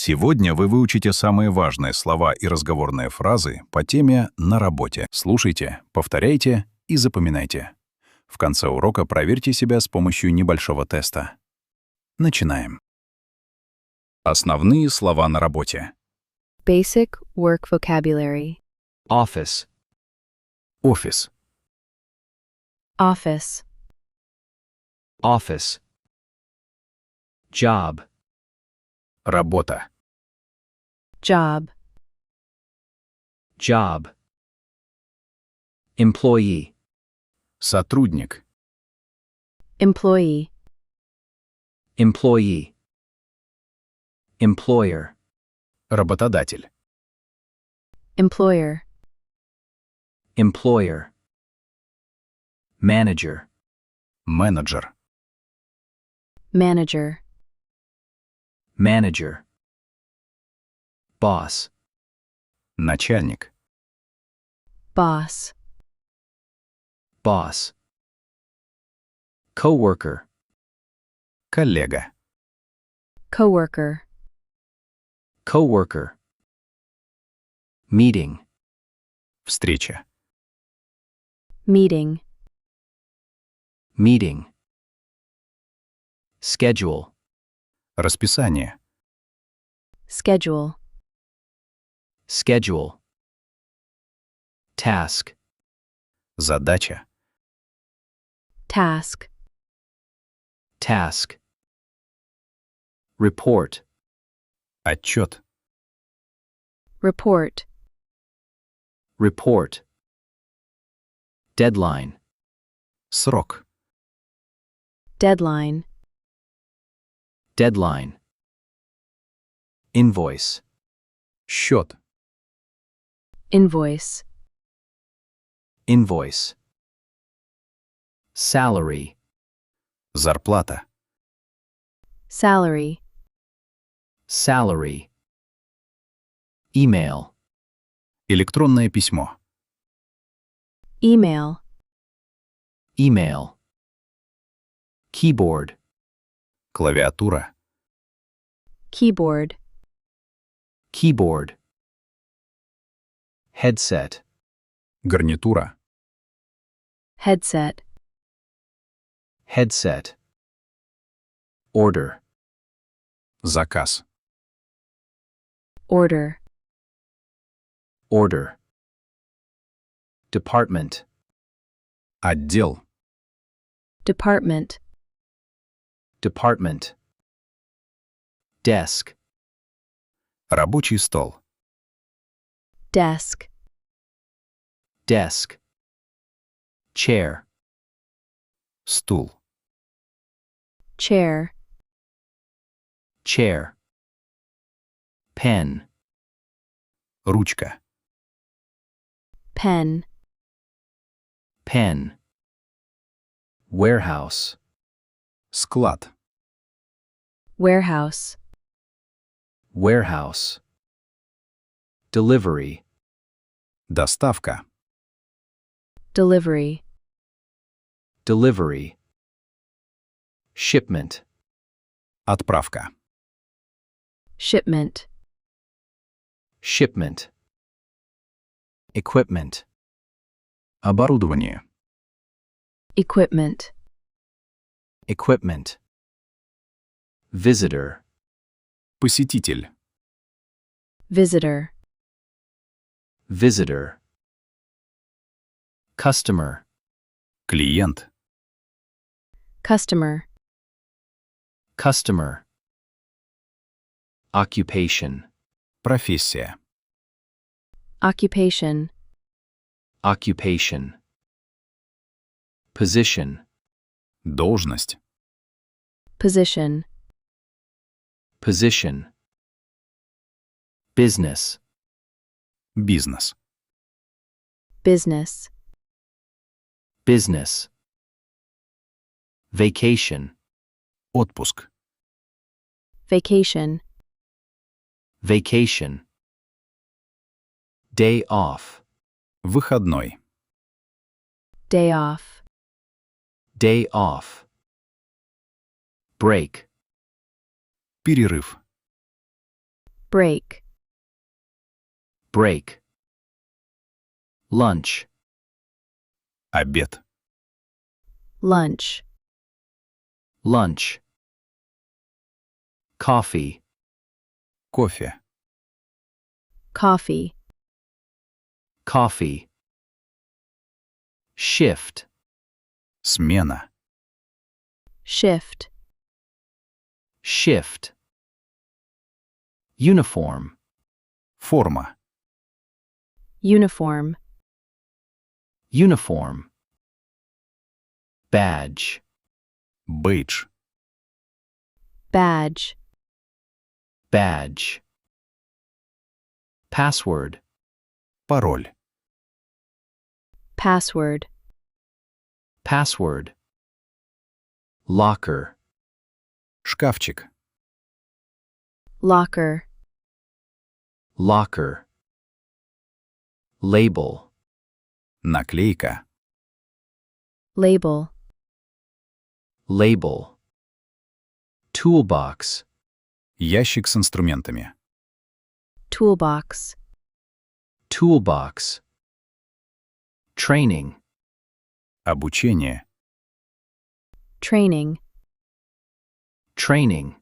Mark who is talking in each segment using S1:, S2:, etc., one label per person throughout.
S1: Сегодня вы выучите самые важные слова и разговорные фразы по теме «На работе». Слушайте, повторяйте и запоминайте. В конце урока проверьте себя с помощью небольшого теста. Начинаем. Основные слова на работе.
S2: Basic work vocabulary.
S3: Office,
S1: Офис,
S2: Office,
S3: office. Job,
S1: работа,
S2: job,
S3: job. Employee,
S1: сотрудник,
S2: employee,
S3: employee. Employer,
S1: работодатель,
S2: employer,
S3: employer. Manager,
S1: менеджер,
S2: manager,
S3: manager. Boss,
S1: начальник,
S2: boss,
S3: boss. Coworker,
S1: коллега,
S2: coworker,
S3: coworker. Meeting,
S1: встреча,
S2: meeting,
S3: meeting. Schedule,
S1: расписание,
S2: schedule,
S3: schedule. Task,
S1: задача,
S2: task,
S3: task. Report,
S1: отчет,
S2: report,
S3: report. Deadline,
S1: срок,
S2: deadline,
S3: deadline. Invoice,
S1: счет,
S2: invoice,
S3: invoice. Salary,
S1: зарплата,
S2: salary,
S3: salary. Email,
S1: электронное письмо,
S2: email,
S3: email. Keyboard,
S1: клавиатура,
S2: keyboard,
S3: keyboard. Headset,
S1: гарнитура,
S2: headset,
S3: headset. Order,
S1: заказ,
S2: order,
S3: order. Department,
S1: отдел,
S2: department,
S3: department. Desk,
S1: рабочий стол,
S2: desk,
S3: desk. Chair,
S1: стул,
S2: chair,
S3: chair. Pen,
S1: ручка,
S2: pen,
S3: pen. Warehouse,
S1: склад,
S2: warehouse,
S3: warehouse. Delivery,
S1: доставка,
S2: delivery,
S3: delivery. Shipment,
S1: отправка,
S2: shipment,
S3: shipment. Equipment,
S1: оборудование,
S2: equipment,
S3: equipment. Visitor,
S1: посетитель,
S2: visitor,
S3: visitor. Customer,
S1: клиент,
S2: customer,
S3: customer. Occupation,
S1: профессия,
S2: occupation,
S3: occupation. Position,
S1: должность,
S2: position,
S3: position. Business,
S1: бизнес,
S2: business,
S3: business. Vacation,
S1: отпуск,
S2: vacation,
S3: vacation. Day off,
S1: выходной,
S2: day off,
S3: day off. Break,
S1: перерыв,
S2: break,
S3: break. Lunch,
S1: Обед.
S2: lunch,
S3: lunch. Coffee,
S1: Кофе.
S2: coffee,
S3: coffee. Shift,
S1: Смена.
S2: shift,
S3: shift. Uniform,
S1: Форма.
S2: uniform,
S3: uniform. Badge,
S1: Бейдж.
S2: badge,
S3: badge. Password,
S1: Пароль.
S2: password,
S3: password. Locker,
S1: Шкафчик.
S2: locker,
S3: locker. Label,
S1: Наклейка.
S2: label,
S3: label. Toolbox,
S1: Ящик с инструментами.
S2: toolbox,
S3: toolbox. Training,
S1: Обучение.
S2: training,
S3: training.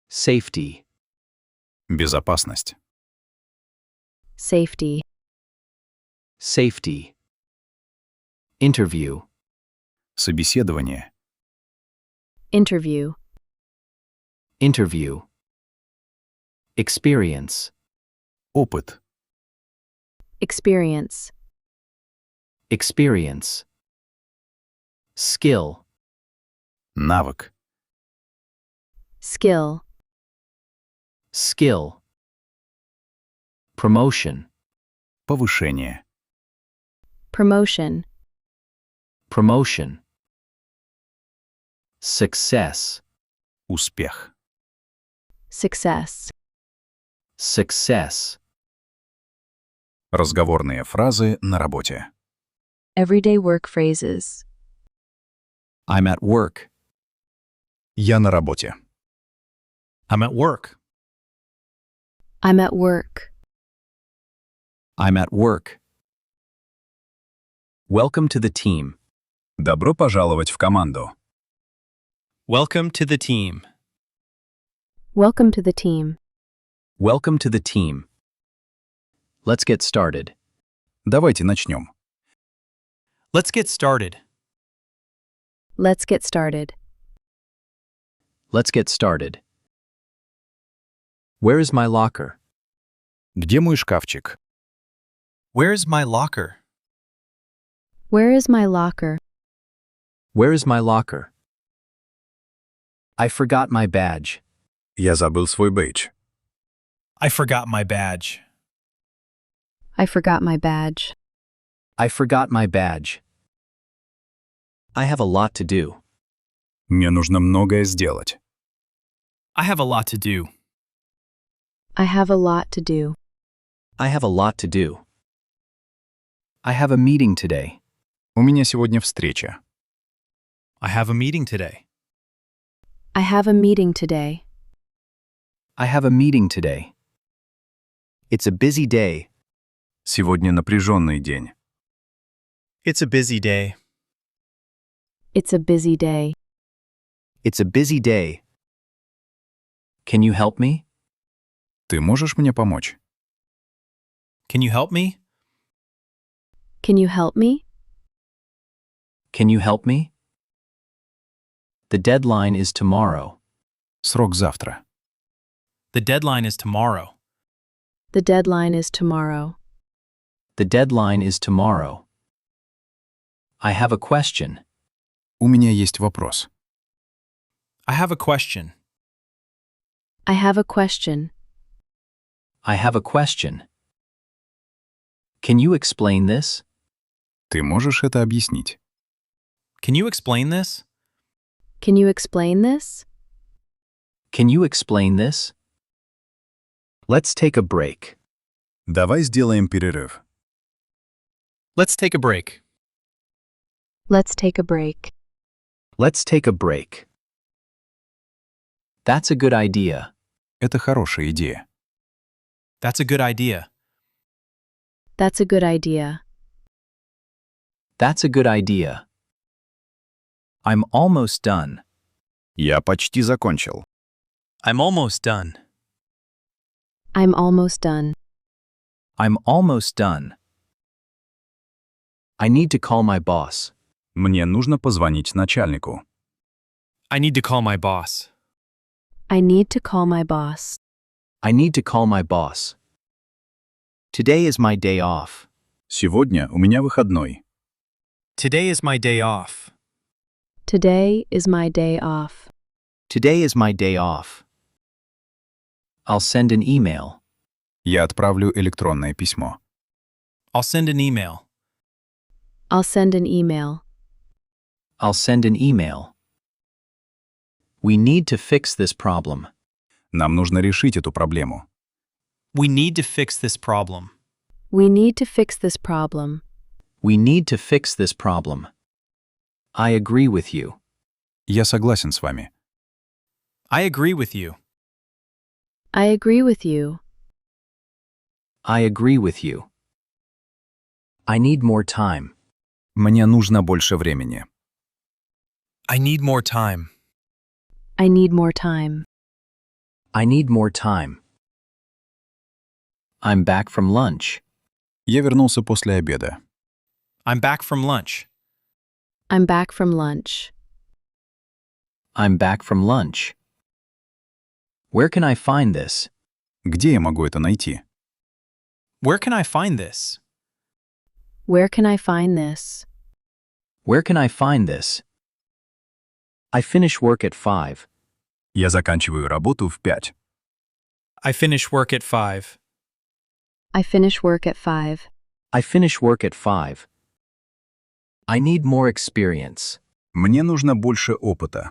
S3: Safety,
S1: Безопасность.
S2: safety,
S3: safety. Interview,
S1: Собеседование.
S2: interview,
S3: interview. Experience,
S1: Опыт.
S2: experience,
S3: experience. Skill,
S1: Навык.
S2: skill,
S3: skill. Promotion,
S1: Повышение.
S2: promotion,
S3: promotion. Success,
S1: Успех.
S2: success,
S3: success.
S1: Разговорные фразы на работе.
S2: everyday work phrases,
S3: I'm at work.
S1: Я на работе.
S3: I'm at work.
S2: I'm at work,
S3: I'm at work. Welcome to the team.
S1: Добро пожаловать в команду.
S4: Welcome to the team.
S2: welcome to the team,
S3: Welcome to the team. Let's get started.
S1: Давайте начнем.
S4: Let's get started.
S2: let's get started,
S3: Let's get started. Where is my locker?
S1: Где мой шкафчик?
S4: Where's my locker?
S2: where is my locker,
S3: Where is my locker? I forgot my badge.
S1: Я забыл свой бейдж.
S4: I forgot my badge.
S2: I forgot my badge,
S3: I forgot my badge. I have a lot to do.
S1: Мне нужно многое сделать.
S4: I have a lot to do.
S2: I have a lot to do,
S3: I have a lot to do. I have a meeting today.
S1: У меня сегодня встреча.
S4: I have a meeting today.
S2: I have a meeting today,
S3: I have a meeting today. It's a busy day.
S1: Сегодня напряженный день.
S4: It's a busy day.
S2: it's a busy day,
S3: It's a busy day. Can you help me?
S1: Ты можешь мне помочь?
S4: Can you help me?
S2: can you help me,
S3: Can you help me? The deadline is tomorrow.
S1: Срок завтра.
S4: The deadline is tomorrow.
S2: the deadline is tomorrow,
S3: The deadline is tomorrow. I have a question.
S1: У меня есть вопрос.
S4: I have a question.
S2: I have a question,
S3: I have a question. Can you explain this?
S1: Ты можешь это объяснить?
S4: Can you explain this?
S2: can you explain this,
S3: Can you explain this? Let's take a break.
S1: Давай сделаем перерыв.
S4: Let's take a break.
S2: let's take a break,
S3: Let's take a break. That's a good idea.
S1: Это хорошая идея.
S4: That's a good idea.
S2: That's a good idea.
S3: That's a good idea. I'm almost done.
S1: Я почти закончил.
S4: I'm almost done.
S2: I'm almost done.
S3: I'm almost done. I need to call my boss.
S1: Мне нужно позвонить начальнику.
S4: I need to call my boss.
S2: I need to call my boss.
S3: I need to call my boss. Today is my day off.
S1: Сегодня у меня выходной.
S4: Today is my day off.
S2: Today is my day off.
S3: Today is my day off. I'll send an email.
S1: Я отправлю электронное письмо.
S4: I'll send an email.
S2: I'll send an email.
S3: I'll send an email. We need to fix this problem.
S1: Нам нужно решить эту проблему.
S4: We need to fix this problem.
S2: We need to fix this problem.
S3: We need to fix this problem. I agree with you.
S1: Я согласен с вами.
S4: I agree with you.
S2: I agree with you.
S3: I agree with you. I need more time.
S1: Мне нужно больше времени.
S4: I need more time.
S2: I need more time.
S3: I need more time. I'm back from lunch.
S1: Я вернулся после обеда.
S4: I'm back from lunch.
S2: I'm back from lunch.
S3: I'm back from lunch. Where can I find this?
S1: Где я могу это найти?
S4: Where can I find this?
S2: Where can I find this?
S3: Where can I find this? I finish work at 5.
S1: Я заканчиваю работу в 5.
S4: I finish work at 5.
S2: I finish work at 5.
S3: I finish work at 5. I need more experience.
S1: Мне нужно больше опыта.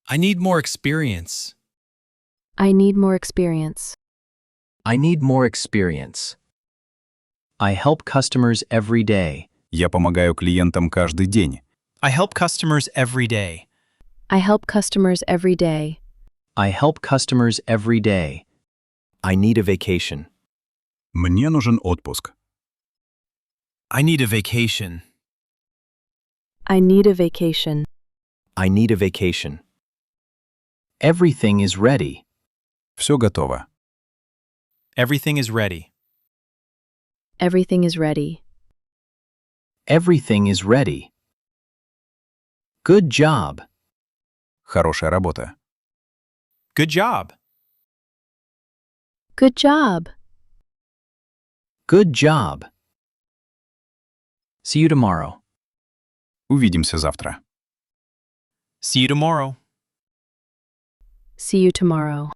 S4: I need more experience.
S2: I need more experience.
S3: I need more experience. I help customers every day.
S1: Я помогаю клиентам каждый день.
S4: I help customers every day.
S2: I help customers every day.
S3: I help customers every day. I need a vacation.
S1: Мне нужен отпуск.
S4: I need a vacation.
S2: I need a vacation.
S3: I need a vacation. Everything is ready.
S1: Все готово.
S4: Everything is ready.
S2: Everything is ready.
S3: Everything is ready. Good job.
S1: Хорошая работа.
S4: Good job.
S2: Good job.
S3: Good job. See you tomorrow.
S1: Увидимся завтра.
S4: See you tomorrow.
S2: See you tomorrow.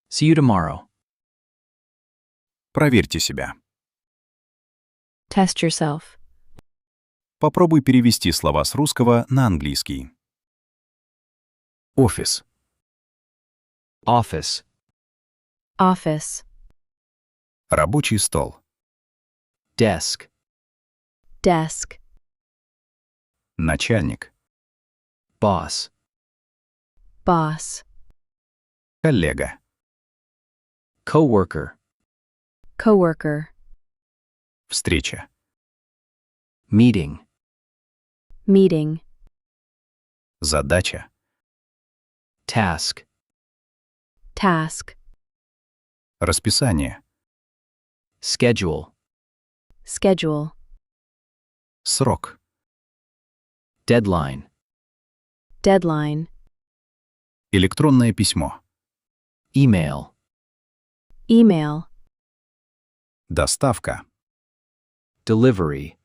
S3: See you tomorrow.
S1: Проверьте себя.
S2: Test yourself.
S1: Попробуй перевести слова с русского на английский. Офис.
S3: Office.
S2: Office.
S1: Рабочий стол.
S3: Desk.
S2: Desk.
S1: Начальник.
S3: Boss.
S2: Boss.
S1: Коллега.
S3: Coworker.
S2: Coworker.
S1: Встреча.
S3: Meeting.
S2: Meeting.
S1: Задача.
S3: Task.
S2: Task.
S1: Расписание.
S3: Schedule.
S2: Schedule.
S1: Срок.
S3: Deadline.
S2: Deadline.
S1: Электронное письмо.
S3: Email.
S2: Email.
S1: Доставка.
S3: Delivery.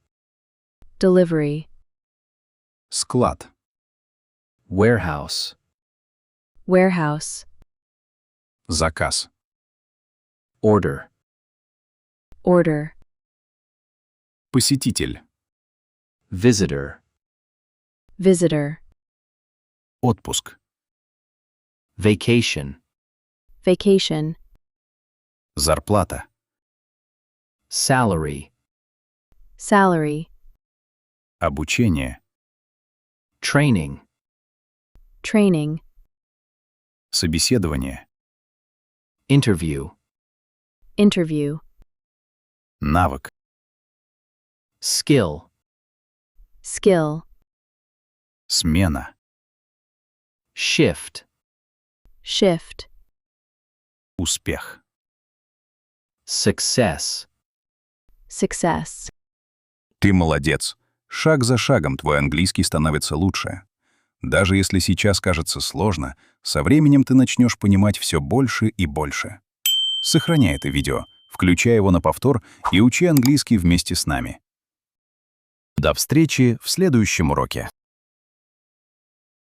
S2: Delivery.
S1: Склад.
S3: Warehouse.
S2: Warehouse.
S1: Заказ.
S3: Order.
S2: Order.
S1: Посетитель.
S3: Visitor.
S2: Visitor.
S1: Отпуск.
S3: Vacation.
S2: Vacation.
S1: Зарплата.
S3: Salary.
S2: Salary.
S1: Обучение.
S3: Training.
S2: Training.
S1: Собеседование.
S3: interview,
S2: interview,
S1: навык,
S3: skill,
S2: skill,
S1: смена,
S3: shift,
S2: shift,
S1: успех.
S3: success,
S2: success.
S1: Ты молодец. Шаг за шагом твой английский становится лучше. Даже если сейчас кажется сложно, со временем ты начнешь понимать все больше и больше. Сохраняй это видео, включай его на повтор и учи английский вместе с нами. До встречи в следующем уроке.